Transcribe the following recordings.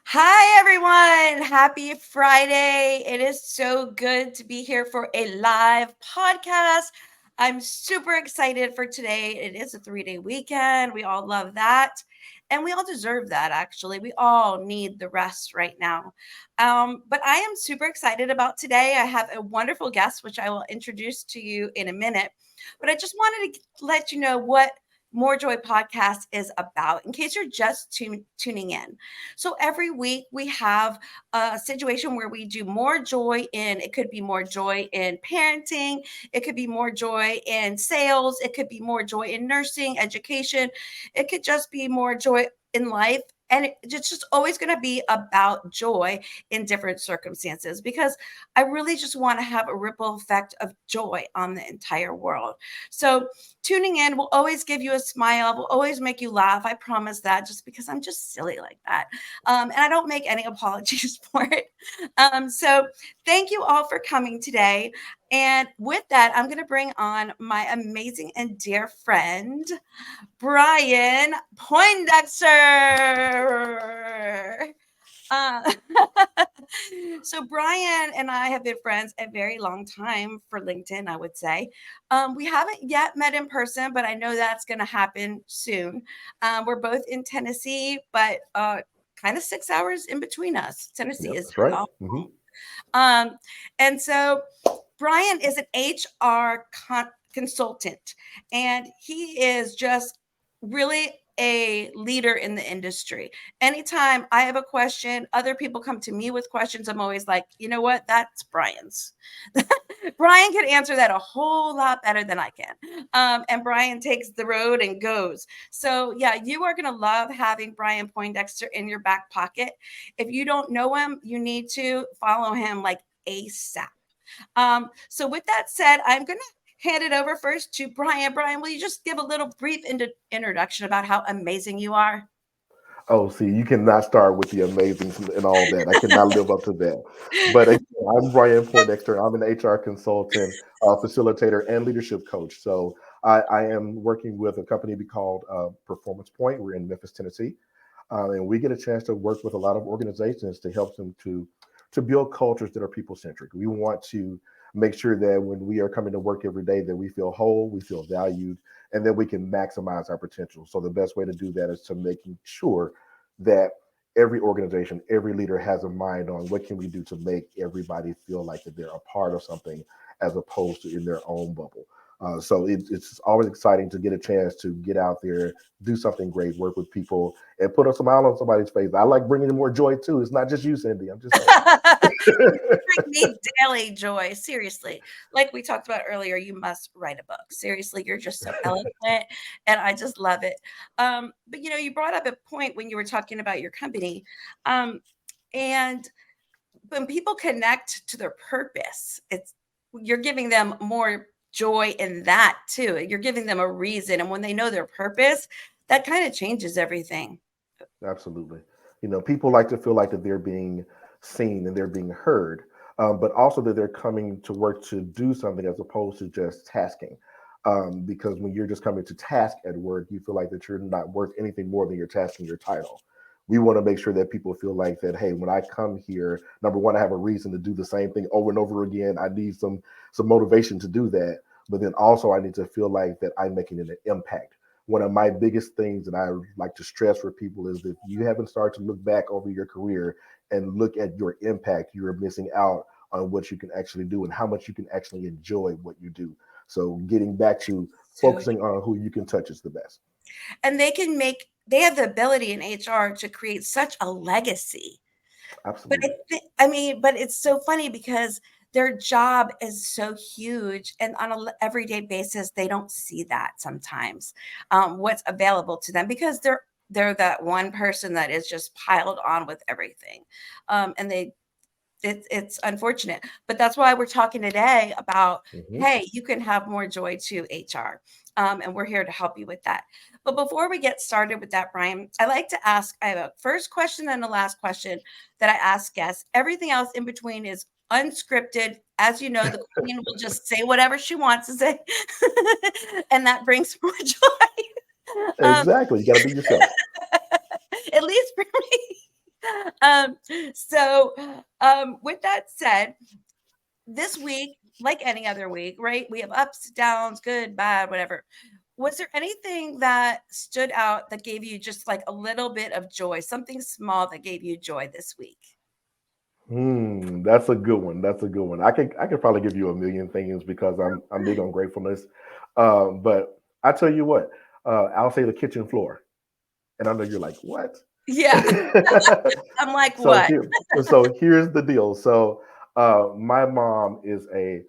Hi, everyone. Happy Friday. It is so good to be here for a live podcast. I'm super excited for today. It is a 3-day weekend. We all love that. And we all deserve that, actually. We all need the rest right now. But I am super excited about today. I have a wonderful guest, which I will introduce to you in a minute. But I just wanted to let you know what More Joy podcast is about in case you're just tuning in. So every week we have a situation where we do more joy in, it could be more joy in parenting, it could be more joy in sales, it could be more joy in nursing, education, it could just be more joy in life. And it's just always going to be about joy in different circumstances because I really just want to have a ripple effect of joy on the entire world. So tuning in will always give you a smile, will always make you laugh. I promise that, just because I'm just silly like that. And I don't make any apologies for it. So thank you all for coming today. And with that, I'm going to bring on my amazing and dear friend, Brian Poindexter. Uh, so Brian and I have been friends a very long time for LinkedIn, I would say. We haven't yet met in person, but I know that's going to happen soon. We're both in Tennessee, but kind of 6 hours in between us. Tennessee Yep, is that's right. our home. Um, and so Brian is an HR consultant, and he is just really a leader in the industry. Anytime I have a question, other people come to me with questions. I'm always like, you know what? That's Brian's. Brian can answer that a whole lot better than I can. And Brian takes the road and goes. So, yeah, you are going to love having Brian Poindexter in your back pocket. If you don't know him, you need to follow him like ASAP. So with that said, I'm going to hand it over first to Brian. Brian, will you just give a little brief introduction about how amazing you are? Oh, see, you cannot start with the amazing and all that. I cannot live up to that. But again, I'm Brian Poindexter. I'm an HR consultant, facilitator, and leadership coach. So I am working with a company called Performance Point. We're in Memphis, Tennessee, and we get a chance to work with a lot of organizations to help them to build cultures that are people centric. We want to make sure that when we are coming to work every day, that we feel whole, we feel valued, and that we can maximize our potential. So the best way to do that is to making sure that every organization, every leader has a mind on what can we do to make everybody feel like that they're a part of something as opposed to in their own bubble. So it's always exciting to get a chance to get out there, do something great, work with people, and put a smile on somebody's face. I like bringing more joy too. It's not just you, Cindy. I'm just saying. You bring me daily joy. Seriously. Like we talked about earlier, you must write a book. Seriously, you're just so eloquent and I just love it. But you brought up a point when you were talking about your company. And when people connect to their purpose, you're giving them more joy in that too. You're giving them a reason. And when they know their purpose, that kind of changes everything. Absolutely. People like to feel like that they're being seen and they're being heard, but also that they're coming to work to do something as opposed to just tasking. Because when you're just coming to task at work, you feel like that you're not worth anything more than your task and your title. We want to make sure that people feel like that, hey, when I come here, number one, I have a reason to do the same thing over and over again. I need some motivation to do that. But then also I need to feel like that I'm making an impact. One of my biggest things that I like to stress for people is if you haven't started to look back over your career and look at your impact, you're missing out on what you can actually do and how much you can actually enjoy what you do. So getting back to So focusing on who you can touch is the best. and they have the ability in HR to create such a legacy. But Absolutely. but it's so funny because their job is so huge, and on a everyday basis, they don't see that sometimes, what's available to them because they're that one person that is just piled on with everything, and it's unfortunate, but that's why we're talking today about, Hmm. hey, you can have more joy to HR, and we're here to help you with that. But before we get started with that, Brian, I like to ask. I have a first question and a last question that I ask guests. Everything else in between is unscripted. As you know, the queen will just say whatever she wants to say, and that brings more joy. Um, Exactly. You got to be yourself. at least for me. um, so, with that said, this week, like any other week, right? We have ups, downs, good, bad, whatever. Was there anything that stood out that gave you just like a little bit of joy, something small that gave you joy this week? That's a good one. That's a good one. I could probably give you a million things because I'm big on gratefulness. But I tell you what, I'll say the kitchen floor, and I know you're like, what? Yeah. I'm like, so what? here, so here's the deal. So my mom is a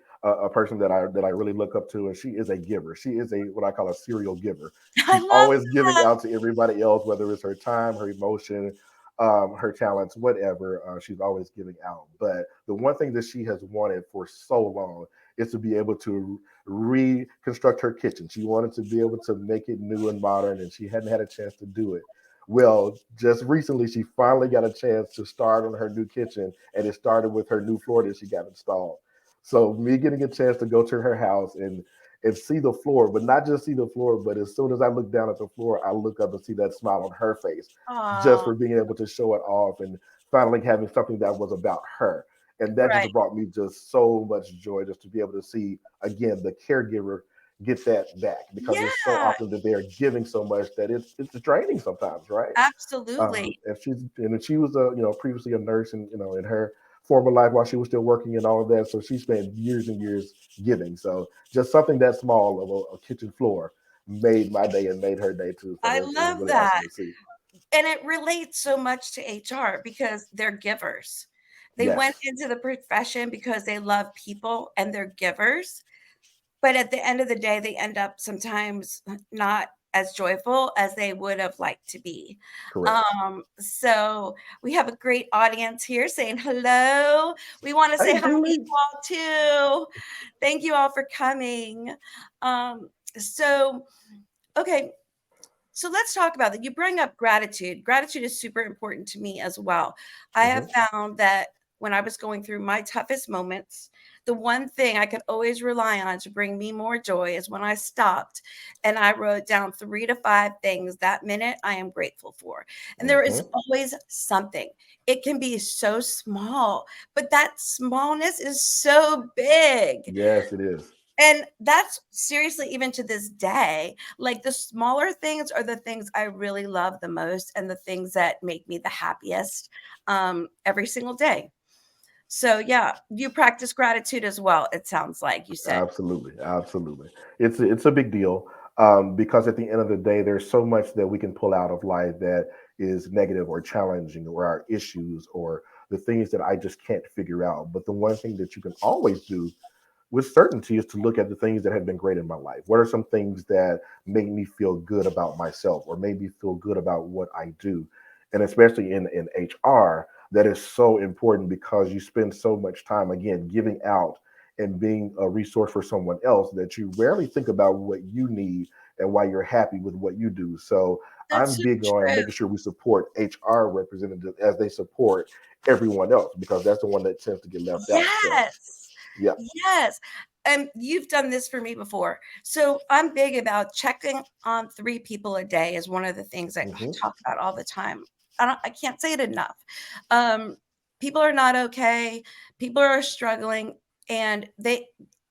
person that I really look up to, and she is a giver. She is a what I call a serial giver. I She's love always giving that. out to everybody else, whether it's her time, her emotion, her talents, whatever. She's always giving out. But the one thing that she has wanted for so long is to be able to reconstruct her kitchen. She wanted to be able to make it new and modern, and she hadn't had a chance to do it. Well, just recently, she finally got a chance to start on her new kitchen, and it started with her new floor that she got installed. So, me getting a chance to go to her house and see the floor, but not just see the floor, but as soon as I look down at the floor, I look up and see that smile on her face, just Oh, for being able to show it off and finally having something that was about her. And that right. just brought me just so much joy just to be able to see again the caregiver get that back because it's so Yeah, often that they are giving so much that it's draining sometimes, right? absolutely. And she was a previously a nurse and in her former life while she was still working and all of that. So she spent years and years giving. So just something that small of a kitchen floor made my day and made her day too. So I it was love really that. awesome to see. And it relates so much to HR because they're givers. They went Yes, into the profession because they love people and they're givers. But at the end of the day, they end up sometimes not as joyful as they would have liked to be. correct. So we have a great audience here saying hello. We want to say Hey, hi to you Julie. all too. Thank you all for coming. Um, so, okay, so let's talk about that. You bring up gratitude. Gratitude is super important to me as well. I have Hmm. found that when I was going through my toughest moments, the one thing I could always rely on to bring me more joy is when I stopped and I wrote down 3 to 5 things that minute I am grateful for. And there is Hmm. always something. It can be so small, but that smallness is so big. Yes, it is. And that's seriously, even to this day, like the smaller things are the things I really love the most and the things that make me the happiest every single day. So, yeah, you practice gratitude as well, it sounds like you said. Absolutely, absolutely. It's a big deal because at the end of the day, there's so much that we can pull out of life that is negative or challenging, or our issues, or the things that I just can't figure out. But the one thing that you can always do with certainty is to look at the things that have been great in my life. What are some things that make me feel good about myself or made me feel good about what I do? And especially in HR, that is so important because you spend so much time, again, giving out and being a resource for someone else that you rarely think about what you need and why you're happy with what you do. So That's I'm so big on true. making sure we support HR representatives as they support everyone else because that's the one that tends to get left out. So, Yes. yeah. Yes. And you've done this for me before. So I'm big about checking on 3 people a day is one of the things I Hmm. talk about all the time. I can't say it enough. Um, People are not okay. People are struggling, and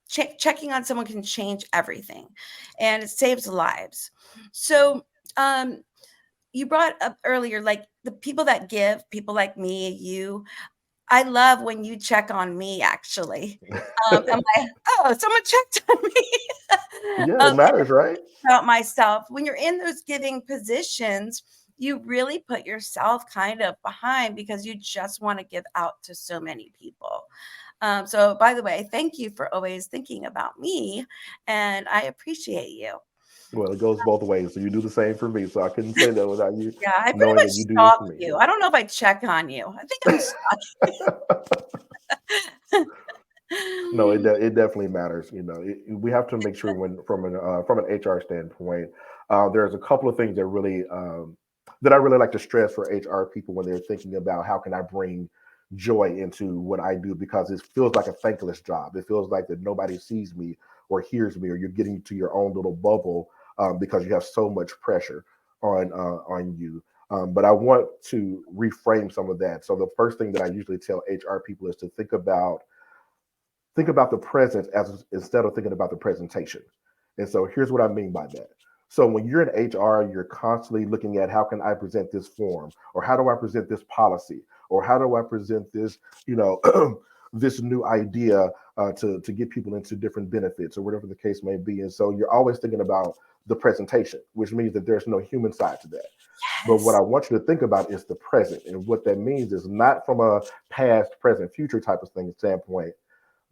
checking on someone can change everything, and it saves lives. So um, you brought up earlier, like the people that give, people like me, you, I love when you check on me actually. I'm like, "Oh, someone checked on me." Yeah, it matters, right? About myself. When you're in those giving positions, you really put yourself kind of behind because you just wanna give out to so many people. So by the way, thank you for always thinking about me, and I appreciate you. Well, it goes both ways. So you do the same for me. So I couldn't say that without you Yeah, I pretty knowing much that you do this stalk for me. you. I don't know if I check on you. I think I'm No, stalking. it definitely matters. We have to make sure when from an HR standpoint, there's a couple of things that I really like to stress for HR people when they're thinking about how can I bring joy into what I do because it feels like a thankless job. It feels like that nobody sees me or hears me, or you're getting to your own little bubble because you have so much pressure on you. But I want to reframe some of that. So the first thing that I usually tell HR people is to think about the present as instead of thinking about the presentation. And so here's what I mean by that. So when you're in HR, you're constantly looking at how can I present this form, or how do I present this policy, or how do I present this, you know, this new idea to get people into different benefits or whatever the case may be. And so you're always thinking about the presentation, which means that there's no human side to that. But what Yes. I want you to think about is the present. And what that means is not from a past, present, future type of thing standpoint,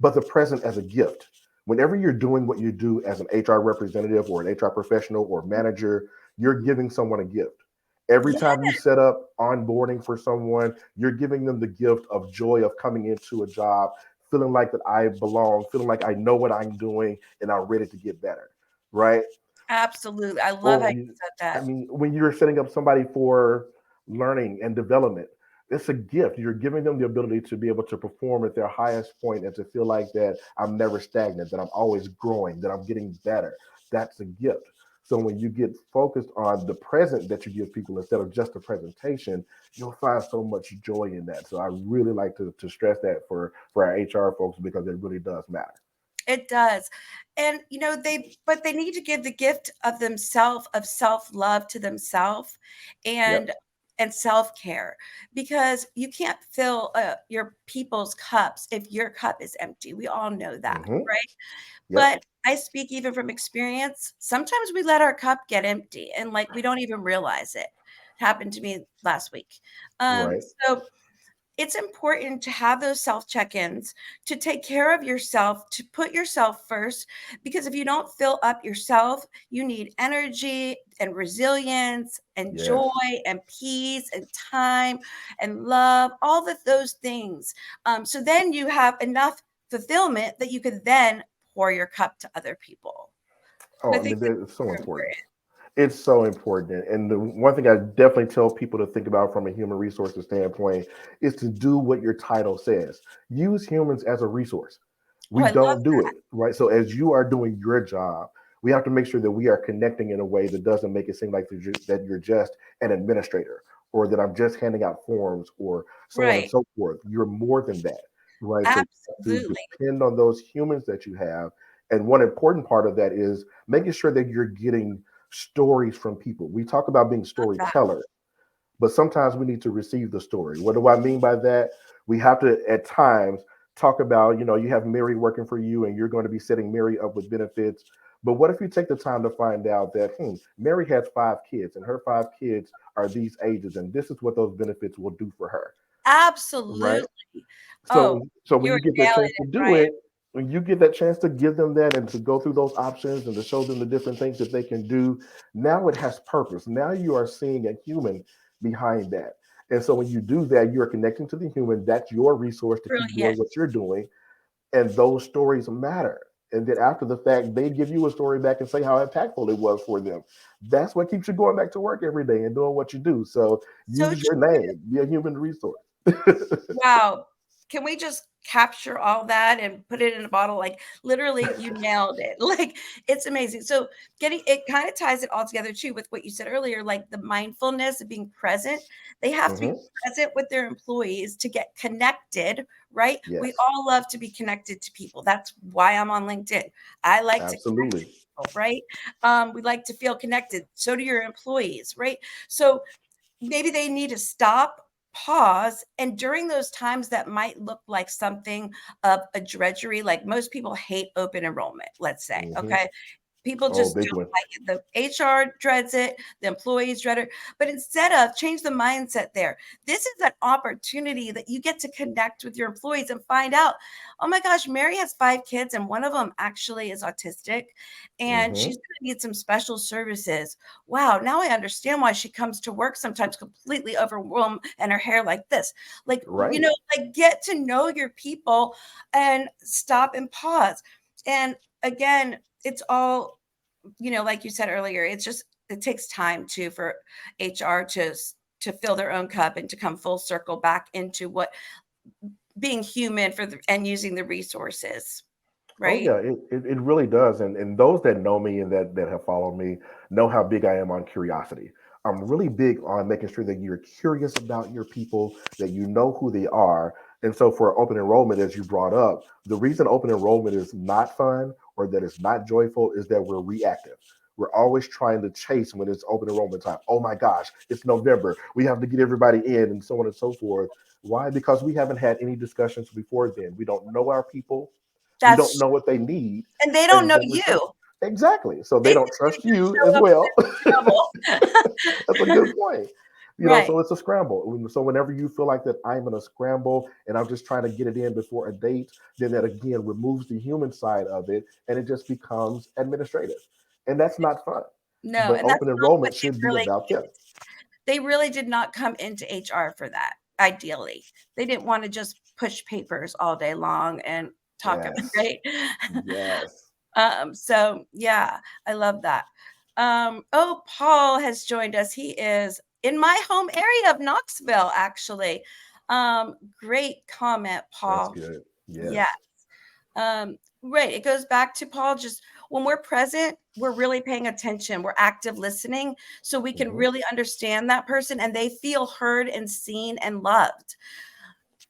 but the present as a gift. Whenever you're doing what you do as an HR representative or an HR professional or manager, you're giving someone a gift. Every Yeah, time you set up onboarding for someone, you're giving them the gift of joy of coming into a job, feeling like that I belong, feeling like I know what I'm doing and I'm ready to get better. Right? absolutely. I love Or how you when said I that. mean, when you're setting up somebody for learning and development, it's a gift. You're giving them the ability to be able to perform at their highest point and to feel like that I'm never stagnant, that I'm always growing, that I'm getting better. That's a gift. So when you get focused on the present that you give people instead of just the presentation, you'll find so much joy in that. So I really like to stress that for our HR folks because it really does matter. It does. And they need to give the gift of themselves, of self-love to themselves, Yep. and self-care, because you can't fill your people's cups if your cup is empty. We all know that, Mm-hmm. right? Yep. But I speak even from experience. Sometimes we let our cup get empty and like we don't even realize it. It happened to me last week. Right. So it's important to have those self check-ins, to take care of yourself, to put yourself first, because if you don't fill up yourself, you need energy and resilience and joy Yes. and peace and time and love, all of those things. So then you have enough fulfillment that you could then pour your cup to other people. So Oh, I I think mean, that's it's so super important. important. It's so important. And the one thing I definitely tell people to think about from a human resources standpoint is to do what your title says. Use humans as a resource. Oh, We I love don't do it, right? So as you are doing your job, we have to make sure that we are connecting in a way that doesn't make it seem like that you're just an administrator or that I'm just handing out forms or so on and right. so forth. You're more than that, right? So to Absolutely. depend on those humans that you have. And one important part of that is making sure that you're getting stories from people. We talk about being Love that. storytellers, but sometimes we need to receive the story. What do I mean by that? We have to, at times, talk about, you have Mary working for you and you're going to be setting Mary up with benefits. But what if you take the time to find out that, Mary has 5 kids and her 5 kids are these ages and this is what those benefits will do for her, right? Absolutely. So Oh, so you when were you get that nailing chance to it, do Brian. it, when you get that chance to give them that and to go through those options and to show them the different things that they can do, now it has purpose. Now you are seeing a human behind that. And so when you do that, you're connecting to the human. That's your resource to keep doing Brilliant. what you're doing. And those stories matter. And then after the fact, they give you a story back and say how impactful it was for them. That's what keeps you going back to work every day and doing what you do. So So use your name, be a human resource. wow. Can we just capture all that and put it in a bottle? Like literally you nailed it. Like it's amazing. So getting it kind of ties it all together too with what you said earlier, like the mindfulness of being present. They have to be Hmm. present with their employees to get connected, right? We Yes, all love to be connected to people. That's why I'm on LinkedIn. I like to connect absolutely. with people, right? We like to feel connected. So do your employees, right? So maybe they need to stop, pause, and during those times that might look like something of a drudgery, like most people hate open enrollment, let's say, Hmm. okay? People Oh, just big don't one. like it. The HR dreads it, the employees dread it. But instead of change the mindset there, this is an opportunity that you get to connect with your employees and find out, oh my gosh, Mary has 5 kids and one of them actually is autistic and Hmm. she's going to need some special services. Wow, now I understand why she comes to work sometimes completely overwhelmed and her hair like this. Right. Like get to know your people and stop and pause. And again, it's all like you said earlier, it takes time too for HR to fill their own cup and to come full circle back into what being human and using the resources, Oh right? yeah, it really does. And those that know me and that have followed me know how big I am on curiosity. I'm really big on making sure that you're curious about your people, that you know who they are. And so for open enrollment, as you brought up, the reason open enrollment is not fun or that it's not joyful is that we're reactive. We're always trying to chase when it's open enrollment time. Oh my gosh, it's November. We have to get everybody in and so on and so forth. Why? Because we haven't had any discussions before then. We don't know our people. We don't That's know what they need. and they don't And know then we're trying. you. Exactly. So They they think don't you trust just you show as up well. in trouble. That's a good point. Right. So it's a scramble. So whenever you feel like that I'm in a scramble and I'm just trying to get it in before a date, then that again removes the human side of it and it just becomes administrative. And that's not fun. No, But and that's open not what enrollment they should be really about them. they really did not come into HR for that, ideally. They didn't want to just push papers all day long and talk about Yes. right? Yes. So yeah, I love that. Oh, Paul has joined us. He is in my home area of Knoxville, actually. Great comment, That's Paul. good. Yeah. Yes. Right. It goes back to Paul. Just when we're present, we're really paying attention. We're active listening. So we can Hmm. really understand that person and they feel heard and seen and loved.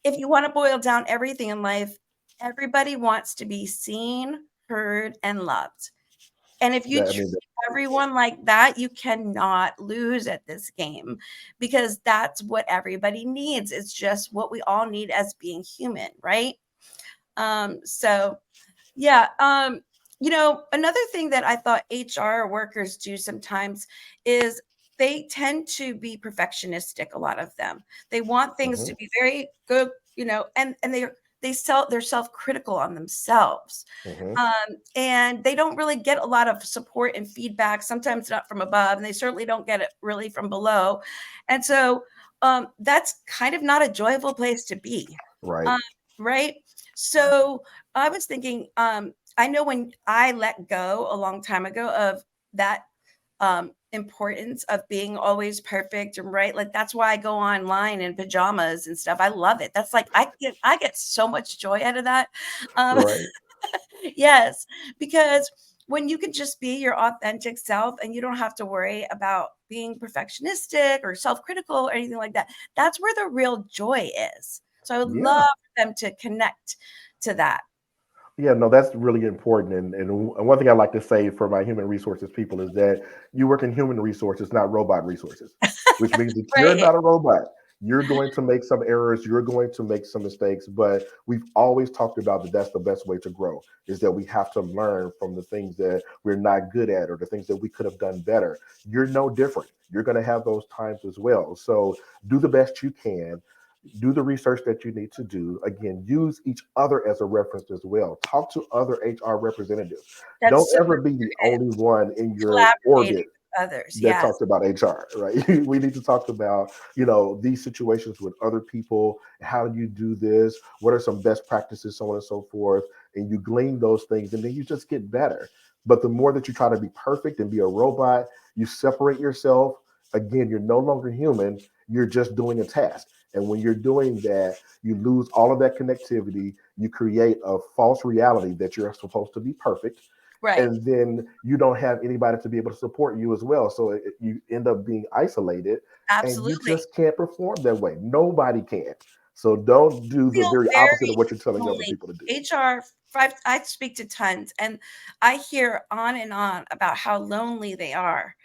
If you want to boil down everything in life, everybody wants to be seen, heard, and loved. And if you That, I treat mean, everyone like that, you cannot lose at this game because that's what everybody needs. It's just what we all need as being human, right? So yeah. Another thing that I thought HR workers do sometimes is they tend to be perfectionistic, a lot of them. They want things to hmm be very good, and they're self-critical on themselves. hmm And they don't really get a lot of support and feedback, sometimes not from above, and they certainly don't get it really from below. And so that's kind of not a joyful place to be. right. Um, right. So I was thinking, I know when I let go a long time ago of that importance of being always perfect and right, like that's why I go online in pajamas and stuff. I love it. That's like I get so much joy out of that. Um, Right. yes, because when you can just be your authentic self and you don't have to worry about being perfectionistic or self-critical or anything like that, that's where the real joy is. So I would Yeah. love them to connect to that. Yeah, no, that's really important. And one thing I like to say for my human resources people is that you work in human resources, not robot resources, which means that you're Right. not a robot. You're going to make some errors, you're going to make some mistakes, but we've always talked about that that's the best way to grow is that we have to learn from the things that we're not good at or the things that we could have done better. You're no different. You're going to have those times as well. So do the best you can, do the research that you need to do. Again, use each other as a reference as well. Talk to other HR representatives. Don't That's so ever be the only one in your collaborating orbit with others. that Yes. talks about HR, right? We need to talk about, these situations with other people. How do you do this? What are some best practices, so on and so forth? And you glean those things and then you just get better. But the more that you try to be perfect and be a robot, you separate yourself. Again, you're no longer human. You're just doing a task. And when you're doing that, you lose all of that connectivity. You create a false reality that you're supposed to be perfect, Right. and then you don't have anybody to be able to support you as well. So you end up being isolated, and you Absolutely. just can't perform that way. Nobody can. So don't do the Feel very opposite of very what you're telling other lonely. people to do. HR, I speak to tons and I hear on and on about how lonely they are.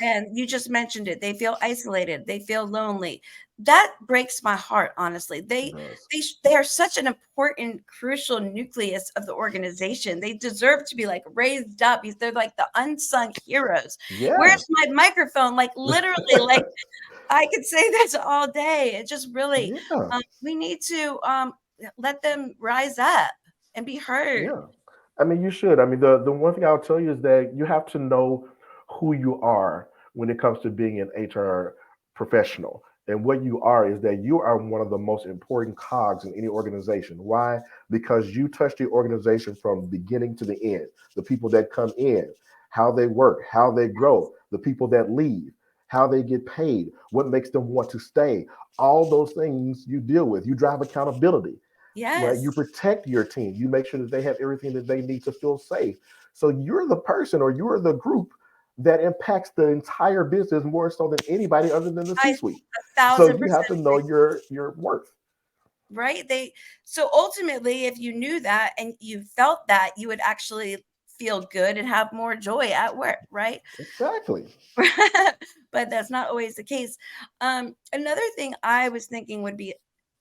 And you just mentioned it. They feel isolated. They feel lonely. That breaks my heart, honestly. It does. They are such an important, crucial nucleus of the organization. They deserve to be like raised up. They're like the unsung heroes. Yeah. Where's my microphone? Like literally, like I could say this all day. It just really, Yeah. we need to let them rise up and be heard. Yeah. I mean, you should. I mean, the one thing I'll tell you is that you have to know who you are when it comes to being an HR professional. And what you are is that you are one of the most important cogs in any organization. Why? Because you touch the organization from beginning to the end. The people that come in, how they work, how they grow, the people that leave, how they get paid, what makes them want to stay. All those things you deal with. You drive accountability, right? You Yes. protect your team. You make sure that they have everything that they need to feel safe. So you're the person or you're the group that impacts the entire business more so than anybody other than the I C-suite. So thousand you have percent to know agree. your worth. Right? They so ultimately, if you knew that and you felt that, you would actually feel good and have more joy at work, right? Exactly. But that's not always the case. Another thing I was thinking would be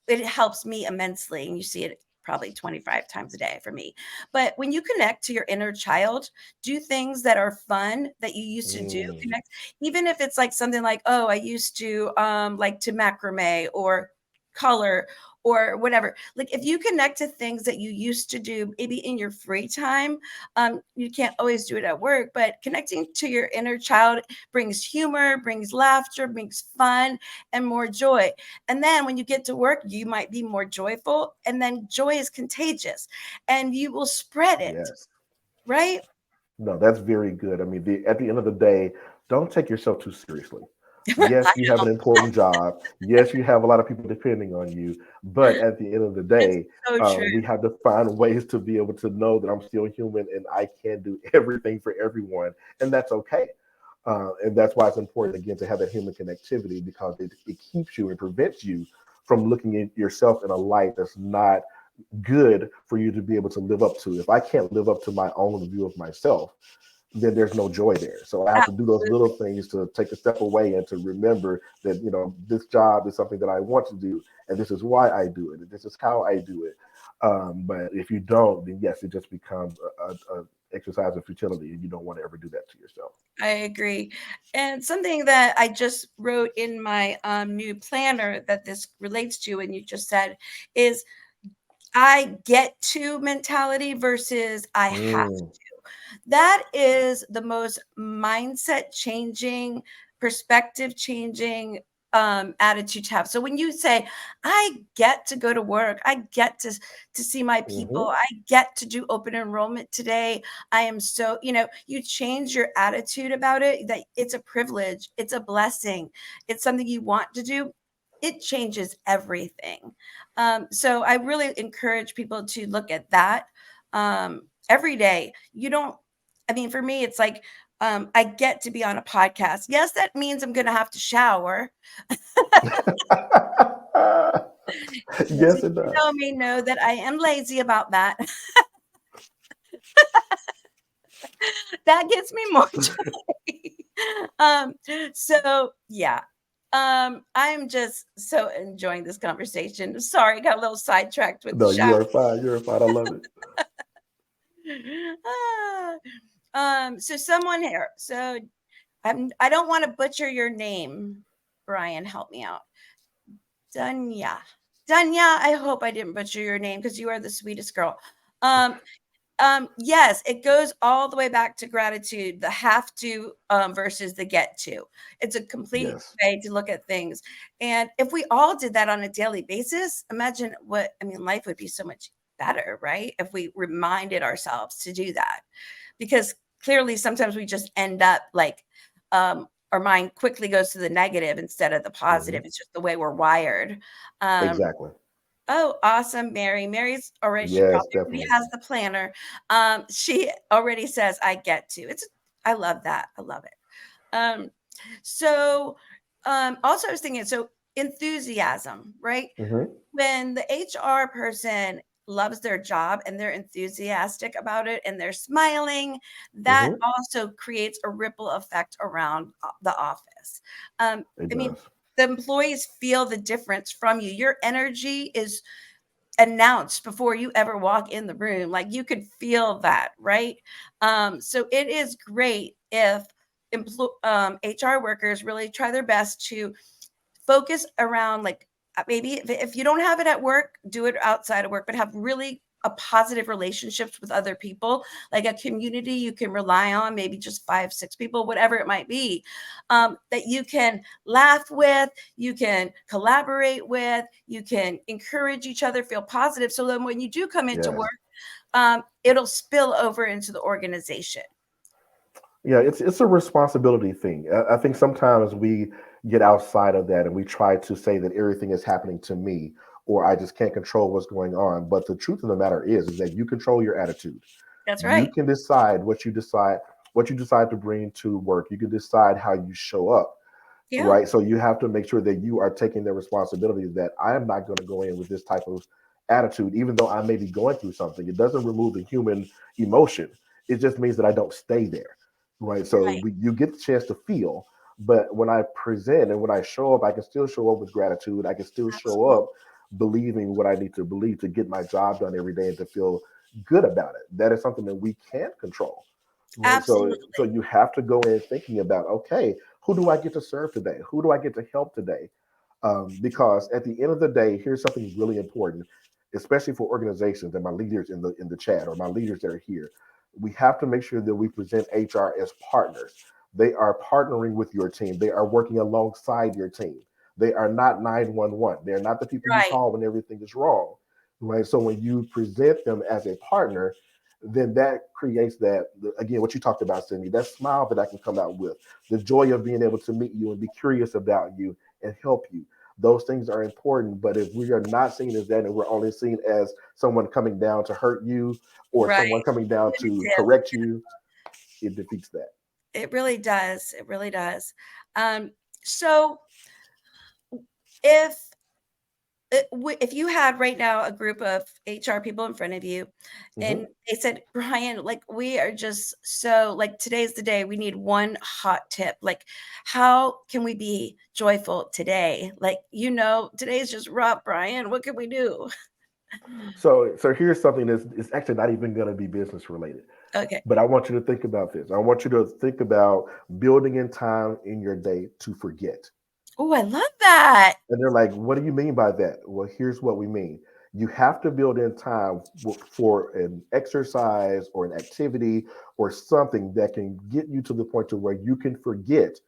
it helps me immensely, and you see it probably 25 times a day for me. But when you connect to your inner child, do things that are fun that you used to do, Mm, connect, even if it's like something like, oh, I used to like to macrame or color or whatever. Like if you connect to things that you used to do maybe in your free time, you can't always do it at work, but connecting to your inner child brings humor, brings laughter, brings fun and more joy. And then when you get to work, you might be more joyful, and then joy is contagious and you will spread it, yes. right? No, that's very good. I mean, at the end of the day, don't take yourself too seriously. Yes, I you have an important job. Yes, you have a lot of people depending on you. But at the end of the It's day, so true. we have to find ways to be able to know that I'm still human and I can't do everything for everyone, and that's okay. And that's why it's important again to have that human connectivity because it keeps you and prevents you from looking at yourself in a light that's not good for you to be able to live up to. If I can't live up to my own view of myself, then there's no joy there. So I have to do those little Absolutely. things to take a step away and to remember that, this job is something that I want to do, and this is why I do it, and this is how I do it. But if you don't, then yes, it just becomes a exercise of futility, and you don't want to ever do that to yourself. I agree. And something that I just wrote in my new planner that this relates to, and you just said, is I get to mentality versus I have. Mm, That is the most mindset changing, perspective changing attitude to have. So when you say, I get to go to work, I get to see my people, hmm. I get to do open enrollment today. I am so, you change your attitude about it, that it's a privilege, it's a blessing, it's something you want to do. It changes everything. So I really encourage people to look at that every day. You don't I mean, for me, it's like, I get to be on a podcast. Yes, that means I'm going to have to shower. Those Yes, who it know does. me know that I am lazy about that. That gets me more joy. um, so yeah. I'm just so enjoying this conversation. Sorry, got a little sidetracked with the No, shower. you are fine. You're fine. I love it. Ah, so someone here. So I don't want to butcher your name. Brian, help me out. Dunya. Dunya, I hope I didn't butcher your name because you are the sweetest girl. Um, yes, it goes all the way back to gratitude, the have to versus the get to. It's a complete Yes, way to look at things. And if we all did that on a daily basis, imagine life would be so much better, right? If we reminded ourselves to do that. Because clearly sometimes we just end up like our mind quickly goes to the negative instead of the hmm, positive. It's just the way we're wired. Um, exactly. oh, awesome, Mary. Mary's already, she Yes, probably already definitely. has the planner. She already says, I get to. I love that. I love it. Um, so also I was thinking, so enthusiasm, right? Hmm. When the HR person loves their job and they're enthusiastic about it and they're smiling, that Hmm. also creates a ripple effect around the office. It I mean, does. the employees feel the difference from you. Your energy is announced before you ever walk in the room. Like you could feel that, right? So it is great if HR workers really try their best to focus around like maybe if you don't have it at work, do it outside of work, but have really a positive relationships with other people, like a community you can rely on, maybe just 5 6 people, whatever it might be, that you can laugh with, you can collaborate with, you can encourage each other, feel positive, so then when you do come into Yes. work, it'll spill over into the organization. Yeah, it's a responsibility thing. I think sometimes we get outside of that and we try to say that everything is happening to me or I just can't control what's going on. But the truth of the matter is that you control your attitude. That's You right. can decide what you decide. what you decide to bring to work. You can decide how you show up, Yeah. right? So you have to make sure that you are taking the responsibility that I am not going to go in with this type of attitude, even though I may be going through something. It doesn't remove the human emotion. It just means that I don't stay there, right? So Right. you get the chance to feel, but when I present and when I show up, I can still show up with gratitude. I can still show Absolutely. up believing what I need to believe to get my job done every day and to feel good about it. That is something that we can't control, right? So Absolutely. you have to go in thinking about, okay, who do I get to serve today? Who do I get to help today? Because at the end of the day, here's something really important, especially for organizations and my leaders in the chat or my leaders that are here. We have to make sure that we present HR as partners. They are partnering with your team. They are working alongside your team. They are not 911. They're not the people you Right. call when everything is wrong, right? So when you present them as a partner, then that creates that, again, what you talked about, Cindy, that smile that I can come out with, the joy of being able to meet you and be curious about you and help you. Those things are important. But if we are not seen as that and we're only seen as someone coming down to hurt you or Right. someone coming down to Punitive. correct you, it defeats that. It really does. It really does. So if if you had right now a group of HR people in front of you Hmm. and they said, Brian, like we are just so like today's the day, we need one hot tip. Like, how can we be joyful today? Like, today's just rough, Brian. What can we do? So here's something that's it's actually not even going to be business related. Okay. But I want you to think about this. I want you to think about building in time in your day to forget. Oh, I love that. And they're like, what do you mean by that? Well, here's what we mean. You have to build in time for an exercise or an activity or something that can get you to the point to where you can forget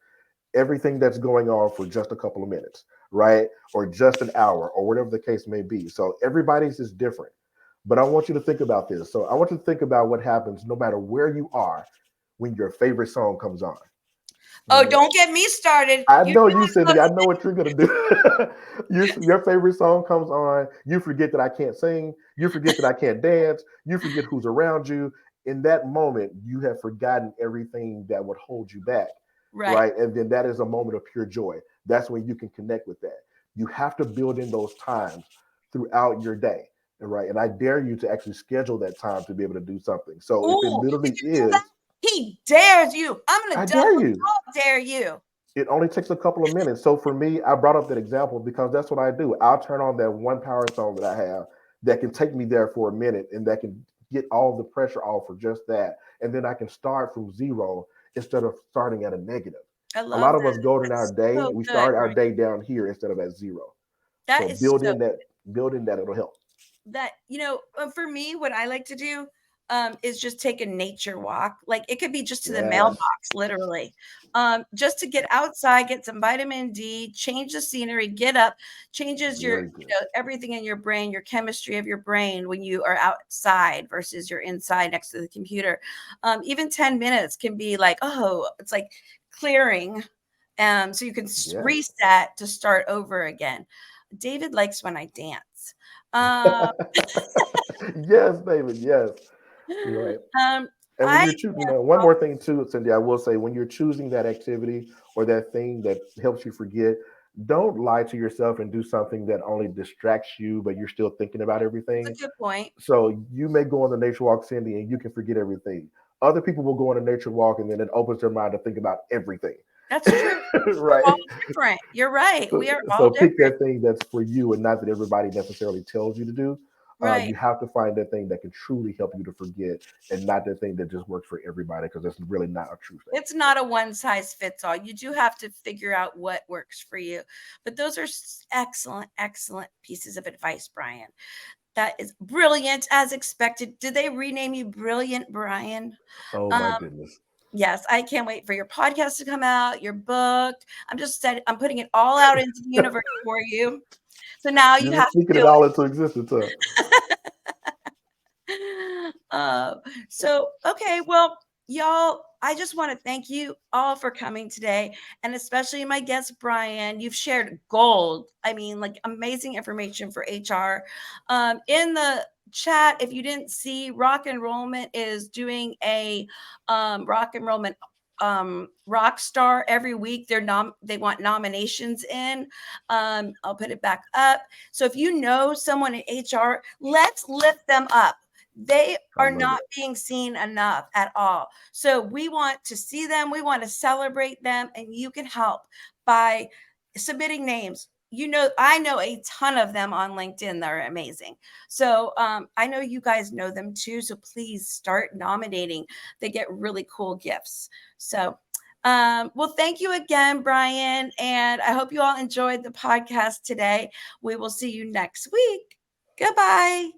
everything that's going on for just a couple of minutes, right? Or just an hour or whatever the case may be. So everybody's is different. But I want you to think about this. So I want you to think about what happens no matter where you are when your favorite song comes on, Oh, right? don't get me started. I You know know you I said love it. I know what you're gonna do. Your favorite song comes on. You forget that I can't sing. You forget that I can't dance. You forget who's around you. In that moment, you have forgotten everything that would hold you back, right. right? And then that is a moment of pure joy. That's when you can connect with that. You have to build in those times throughout your day, right? And I dare you to actually schedule that time to be able to do something. So if it Oh, did literally you do that? is, He dares you. I'm gonna I dare double you. dare you. It only takes a couple of minutes. So for me, I brought up that example because that's what I do. I'll turn on that one power song that I have that can take me there for a minute and that can get all the pressure off for just that. And then I can start from zero instead of starting at a negative. I A love lot of us that. go in our That's day, so we good, start our Brian. day down here instead of at zero. So That is so build in that it'll help. that for me, what I like to do is just take a nature walk. Like it could be just to the Yes. mailbox, literally, just to get outside, get some vitamin D, change the scenery, get up, changes your Very good. everything in your brain, your chemistry of your brain when you are outside versus you're inside next to the computer. Even 10 minutes can be like, oh, it's like clearing, so you can Yes. reset to start over again. David likes when I dance. Um, Yes, David. Yes. Right. um, And when I you're choosing, one more thing too, Cindy, I will say, when you're choosing that activity or that thing that helps you forget, don't lie to yourself and do something that only distracts you, but you're still thinking about that's everything. a good point. So you may go on the nature walk, Cindy, and you can forget everything. Other people will go on a nature walk and then it opens their mind to think about everything. That's true. We're all Right? different. You're right. So, We are all so pick different. that thing that's for you and not that everybody necessarily tells you to do. Right. You have to find that thing that can truly help you to forget and not the thing that just works for everybody because that's really not a true thing. It's not a one size fits all. You do have to figure out what works for you. But those are excellent, excellent pieces of advice, Brian. That is brilliant as expected. Did they rename you Brilliant Brian? Oh my Um, goodness. yes, I can't wait for your podcast to come out, your book. I'm putting it all out into the universe for you. So now you You're have just to speaking do it all into existence, huh? Uh, so, okay, well, y'all, I just want to thank you all for coming today, and especially my guest, Brian. You've shared gold. I mean, like amazing information for HR. In the chat, if you didn't see, Rock Enrollment is doing a Rock Enrollment rock star every week. They want nominations in. I'll put it back up. So if you know someone in HR, let's lift them up. They I are love not it. being seen enough at all. So we want to see them, we want to celebrate them, and you can help by submitting names. You know, I know a ton of them on LinkedIn that are amazing. So I know you guys know them too. So please start nominating. They get really cool gifts. So, well, thank you again, Brian. And I hope you all enjoyed the podcast today. We will see you next week. Goodbye.